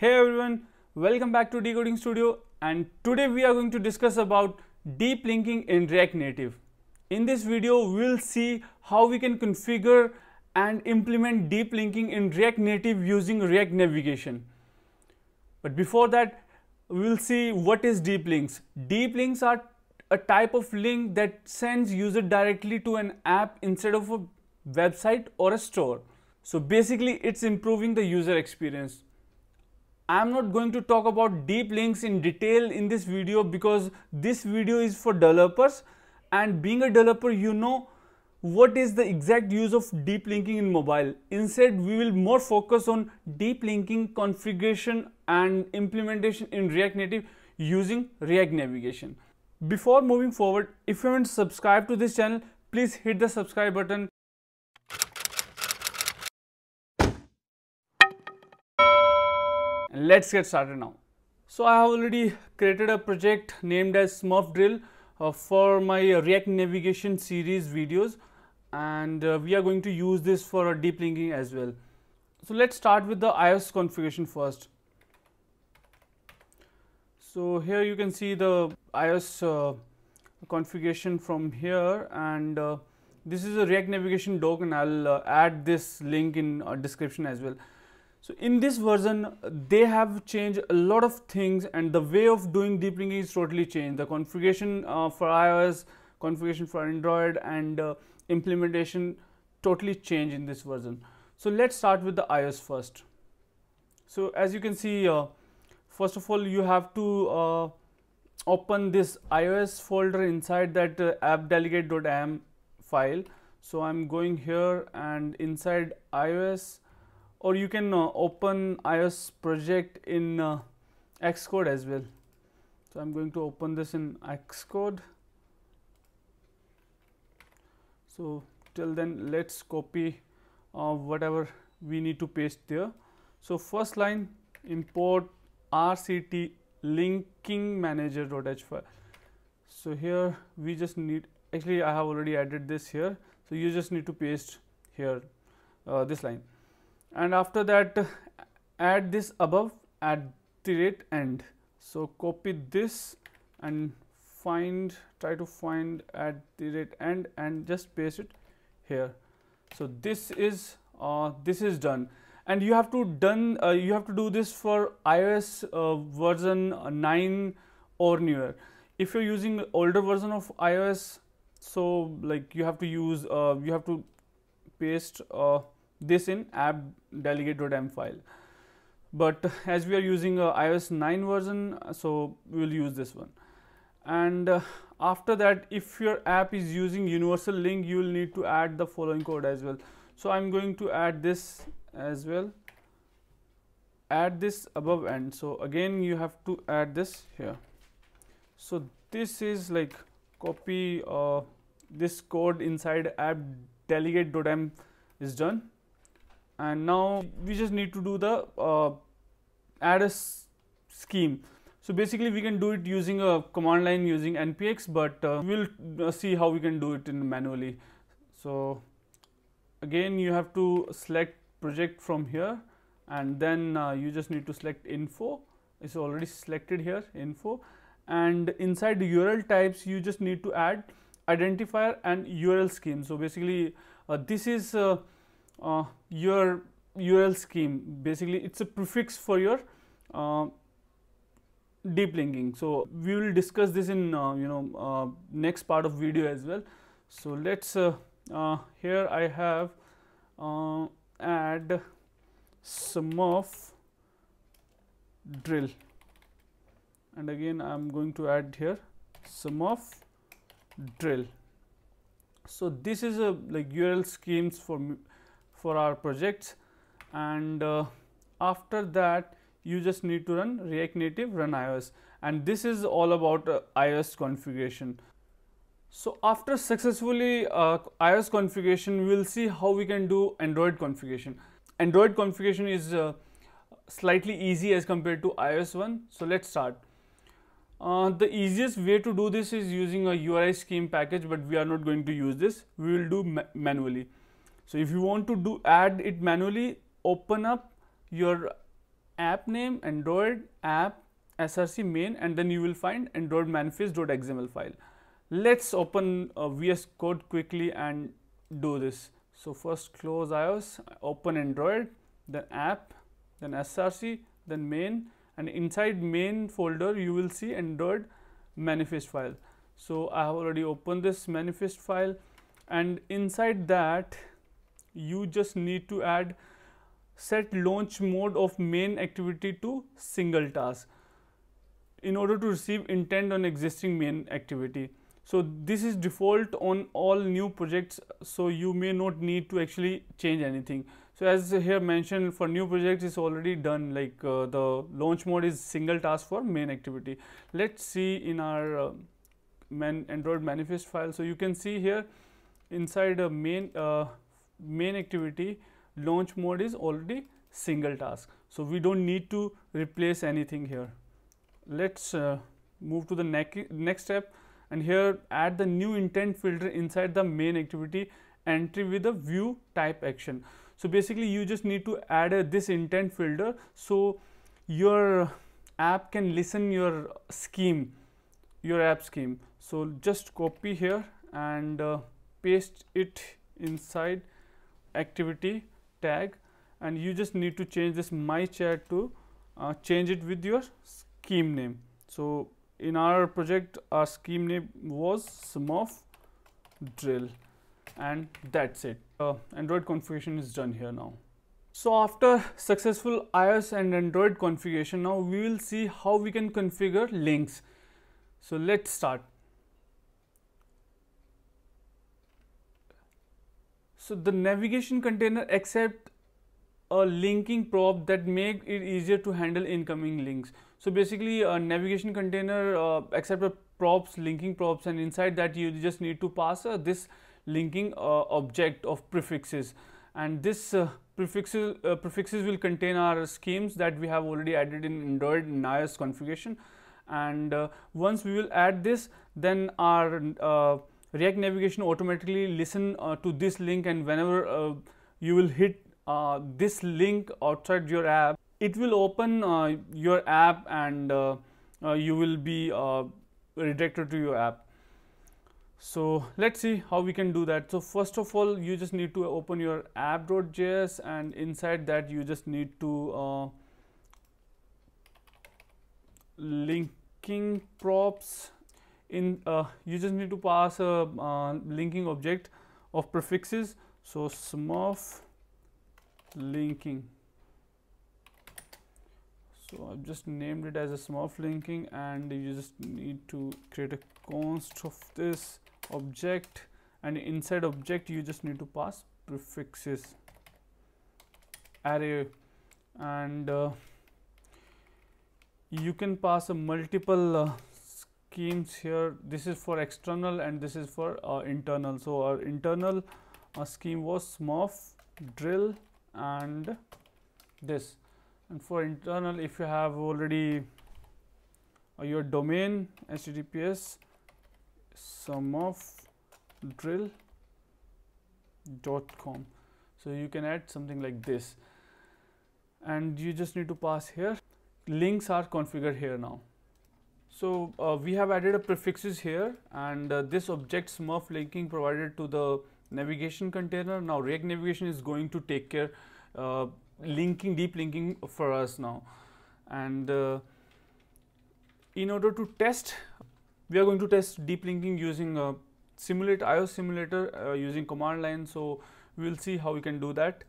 Hey everyone, welcome back to Decoding Studio, and today we are going to discuss about deep linking in React Native. In this video we will see how we can configure and implement deep linking in React Native using React Navigation. But before that we will see what is deep links. Deep links are a type of link that sends user directly to an app instead of a website or a store. So basically it's improving the user experience. I'm not going to talk about deep links in detail in this video because this video is for developers, and being a developer you know what is the exact use of deep linking in mobile. Instead we will more focus on deep linking configuration and implementation in React Native using React Navigation. Before moving forward, if you haven't subscribed to this channel, please hit the subscribe button. Let's get started now. So I have already created a project named as Smurf Drill for my React Navigation series videos, and we are going to use this for deep linking as well. So let's start with the iOS configuration first. So here you can see the iOS configuration from here, and this is a React Navigation doc, and I'll add this link in description as well. So in this version they have changed a lot of things, and the way of doing deep linking is totally changed. The configuration for iOS, configuration for Android, and implementation totally changed in this version. So let's start with the iOS first. So as you can see, first of all you have to open this iOS folder inside that app-delegate.am file. So I'm going here and inside iOS, or you can open iOS project in Xcode as well. So I'm going to open this in Xcode. So till then let's copy whatever we need to paste there. So first line, import rct linking manager.h file. So here we just need, actually I have already added this here, so you just need to paste here this line. And after that add this above @end. So copy this and try to find @end and just paste it here. So this is done, and you have to do this for iOS version 9 or newer. If you're using older version of iOS, so like you have to paste this in app-delegate.am file, but as we are using iOS 9 version, so we will use this one. And after that, if your app is using universal link, you will need to add the following code as well. So I'm going to add this as well, add this above end. So again you have to add this here. So this is like copy this code inside app-delegate.am is done. And now we just need to do the add a scheme. So basically we can do it using a command line using npx, but we'll see how we can do it manually. So again you have to select project from here, and then you just need to select info. It's already selected here, info, and inside the URL types you just need to add identifier and URL scheme. So basically this is your URL scheme. Basically it's a prefix for your deep linking. So we will discuss this in next part of video as well. So let's here I have add Smurf drill, and again I'm going to add here Smurf drill. So this is a like URL schemes for our projects, and after that you just need to run React Native run iOS, and this is all about iOS configuration. So after successfully iOS configuration, we will see how we can do Android configuration. Android configuration is slightly easy as compared to iOS one. So let's start. The easiest way to do this is using a URI scheme package, but we are not going to use this. We will do manually. So if you want to add it manually, open up your app name, Android app, src main, and then you will find Android manifest.xml file. Let's open VS Code quickly and do this. So first close iOS, open Android, then app, then src, then main, and inside main folder you will see Android manifest file. So I have already opened this manifest file, and inside that you just need to add set launch mode of main activity to single task in order to receive intent on existing main activity. So this is default on all new projects, so you may not need to actually change anything. So as here mentioned, for new projects is already done, like the launch mode is single task for main activity. Let's see in our Android manifest file. So you can see here inside a main activity, launch mode is already single task, so we don't need to replace anything here. Let's move to the next step, and here add the new intent filter inside the main activity entry with a view type action. So basically you just need to add this intent filter so your app can listen your scheme, your app scheme. So just copy here and paste it inside activity tag, and you just need to change this my chat to change it with your scheme name. So in our project our scheme name was SMOF drill, and that's it. Android configuration is done here now. So after successful iOS and Android configuration, now we will see how we can configure links. So let's start. So the navigation container accepts a linking prop that make it easier to handle incoming links. So basically a navigation container accepts a props, linking props, and inside that you just need to pass this linking object of prefixes, and this prefixes will contain our schemes that we have already added in Android and iOS configuration. And once we will add this, then our React navigation automatically listen to this link, and whenever you will hit this link outside your app, it will open your app, and you will be redirected to your app. So let's see how we can do that. So first of all, you just need to open your app.js, and inside that you just need to linking props. You just need to pass a linking object of prefixes. So SMOF linking. So I've just named it as a SMOF linking, and you just need to create a const of this object, and inside object you just need to pass prefixes array, and you can pass a multiple schemes here. This is for external and this is for internal. So our internal scheme was SMOF drill and this, and for internal, if you have already your domain https smofdrill.com, so you can add something like this, and you just need to pass here. Links are configured here now. So we have added a prefixes here, and this object SMOF linking provided to the navigation container. Now React navigation is going to take care linking, deep linking for us now, and in order to test, we are going to test deep linking using iOS simulator using command line. So we will see how we can do that.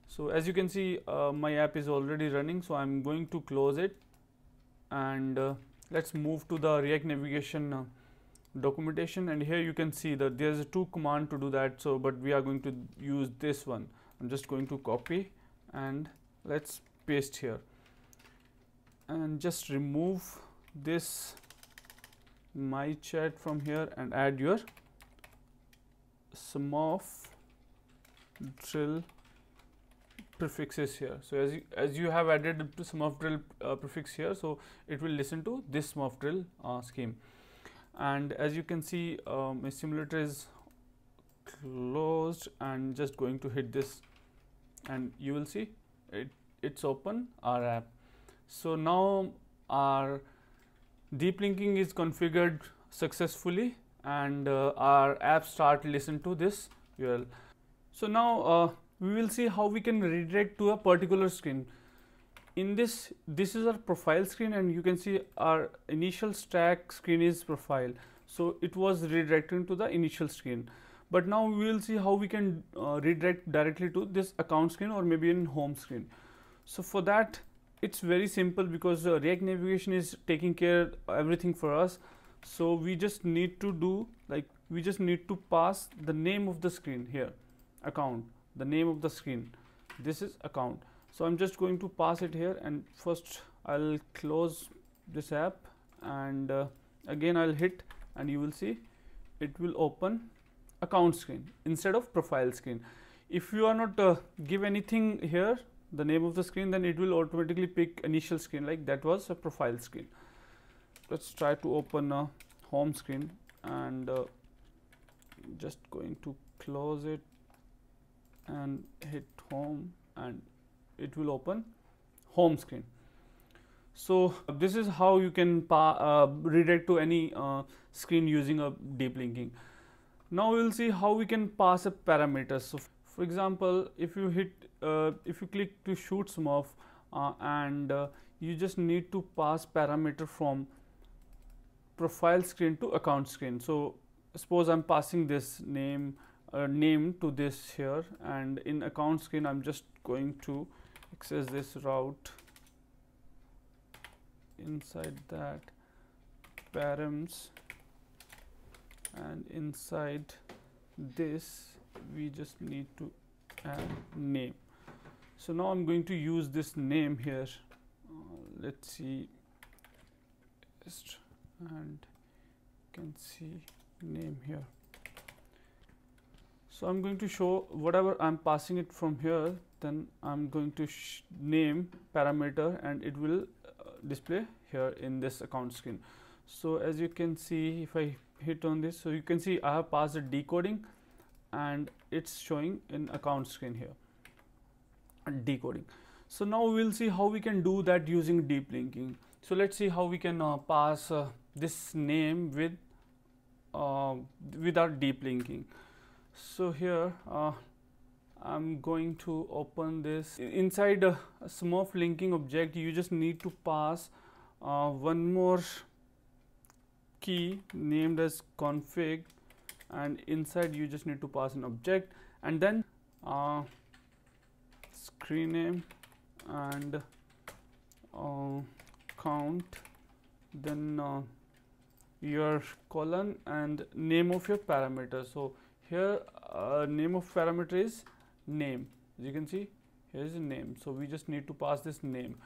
So as you can see, my app is already running, so I'm going to close it, and let's move to the React navigation documentation, and here you can see that there's a 2 command to do that. So but we are going to use this one. I'm just going to copy and let's paste here, and just remove this my chat from here and add your SMOF drill prefixes here. So as you have added SMOF drill prefix here, so it will listen to this SMOF drill scheme. And as you can see, my simulator is closed, and just going to hit this, and you will see it's open our app. So now our deep linking is configured successfully, and our app start listen to this URL. So now we will see how we can redirect to a particular screen. In this is our profile screen, and you can see our initial stack screen is profile, so it was redirecting to the initial screen. But now we will see how we can redirect directly to this account screen or maybe in home screen. So for that, it's very simple, because React Navigation is taking care everything for us. So we just need to do, like, we just need to pass the name of the screen here, account, the name of the screen, this is account. So I'm just going to pass it here, and first I'll close this app, and again I'll hit, and you will see it will open account screen instead of profile screen. If you are not give anything here, the name of the screen, then it will automatically pick initial screen, like that was a profile screen. Let's try to open a home screen, and just going to close it and hit home, and it will open home screen. So this is how you can redirect to any screen using a deep linking. Now we will see how we can pass a parameter. So for example, if you hit if you click to shoot Smurf, and you just need to pass parameter from profile screen to account screen. So suppose I'm passing this name to this here, and in account screen I'm just going to access this route, inside that params, and inside this we just need to add name. So now I'm going to use this name here, let's see, and you can see name here. So I'm going to show whatever I'm passing it from here, then I'm going to name parameter, and it will display here in this account screen. So as you can see, if I hit on this, so you can see I have passed a decoding, and it's showing in account screen here, decoding. So now we'll see how we can do that using deep linking. So let's see how we can pass this name with our deep linking. So here I'm going to open this. Inside a Smurf linking object, you just need to pass one more key named as config, and inside you just need to pass an object, and then screen name and count, then your colon and name of your parameter. So here name of parameter is name, as you can see here is a name, so we just need to pass this name,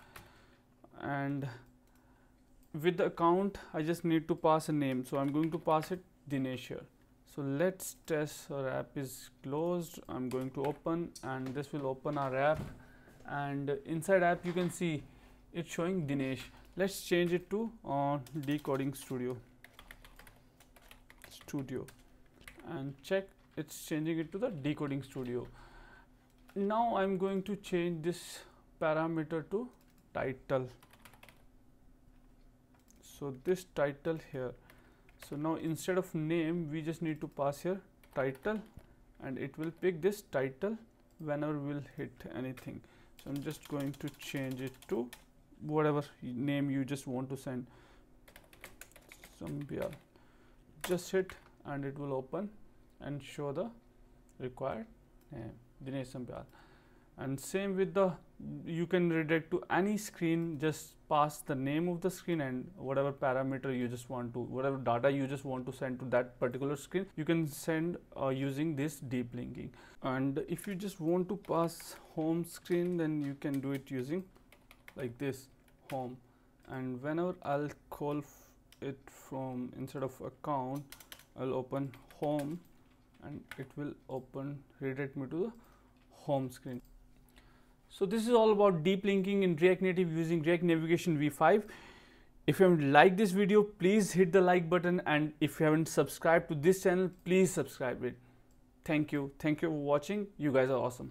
and with the account I just need to pass a name, so I'm going to pass it Dinesh here. So let's test. Our app is closed. I'm going to open, and this will open our app, and inside app you can see it's showing Dinesh. Let's change it to Decoding Studio and check, it's changing it to the Decoding Studio. Now I'm going to change this parameter to title. So this title here, so now instead of name we just need to pass here title, and it will pick this title whenever we'll hit anything. So I'm just going to change it to whatever name you just want to send. Sambyal. Just hit, and it will open and show the required name, Dinesh Sambyal. And same with the, you can redirect to any screen, just pass the name of the screen and whatever parameter you just want to, whatever data you just want to send to that particular screen, you can send using this deep linking. And if you just want to pass home screen, then you can do it using like this, home, and whenever I'll call it from instead of account, I'll open home, and it will open, redirect me to the home screen. So this is all about deep linking in React Native using React Navigation v5. If you haven't liked this video, please hit the like button, and if you haven't subscribed to this channel, please subscribe it. Thank you for watching. You guys are awesome.